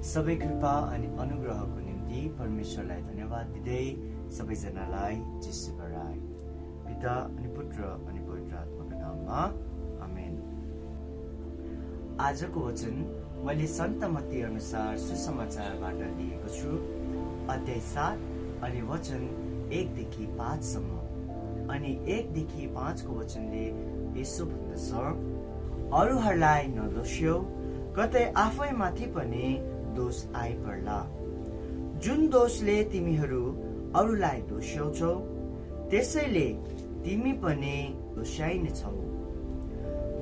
सबै कृपा अनि अनुग्रहको निम्ति परमेश्वरलाई धन्यवाद दिँदै सबैजनालाई जिसु बराई। पिता अनि पुत्र अनि पवित्र आत्माको नाममा आमेन। आजको वचन मैले सन्त मत्ती अनुसार सुसमाचारबाट लिएको छु, अध्याय 7 अनि वचन 1 देखि 5 सम्म। अनि 1 देखि 5 को वचनले यसो भन्दछ, अरूहरूलाई नदोष्यौ, कतै आफैमाथि पनि दोष आइपर्ला। जुन दोषले तिमीहरू अरूलाई दोष्याउँछौ, त्यसैले तिमी पनि दोष्याइनेछौ।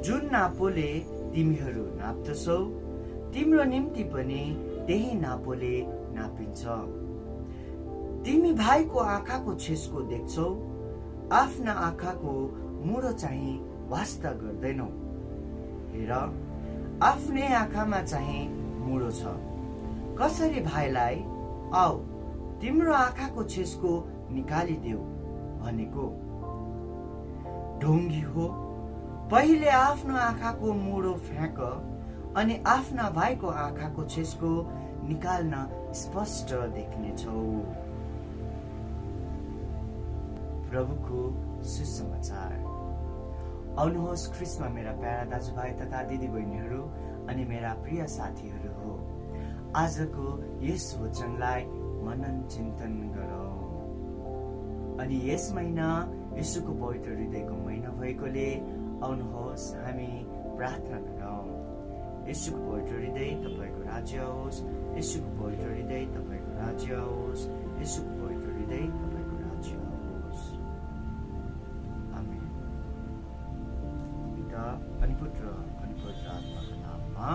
जुन नापोले तिमीहरू नाप्दछौ, तिम्रो निम्ति पनि त्यही नापोले नापिन्छ। तिमी भाइको आँखाको छेस्को देख्छौ, आफ्ना आँखाको मुडो चाहिँ वास्ता गर्दैनौ। हेर, आफ्नै आँखामा चाहिँ मुडो छ। कसरी भाइलाई आऊ तिम्रो आँखाको छेस्को निकालिदेऊ भनेको? ढोंगी हो, पहिले आफ्नो आँखाको मुडो फ्याँक अनि आफ्ना भाइको आँखाको छेस्को निकाल्न स्पष्ट देख्नेछौ। प्रभुको सुसमाचार। आउनुहोस् ख्रिस्टमा मेरा प्यारा दाजुभाइ तथा दिदी बहिनीहरू अनि मेरा प्रिय साथीहरू हो, आजको यस वचनलाई मनन चिन्तन गरौँ। अनि यस महिना यीशुको पवित्र हृदयको महिना भएकोले आउनुहोस् हामी प्रार्थना गरौँ। यीशुको पवित्र हृदय तपाईको राज्य होस्, यीशुको पवित्र हृदय तपाईको राज्य होस्, यीशुको पवित्र हृदय तपाईको राज्य होस्। आमेन। पिता अनि पुत्र अनि पवित्र आत्माको नाममा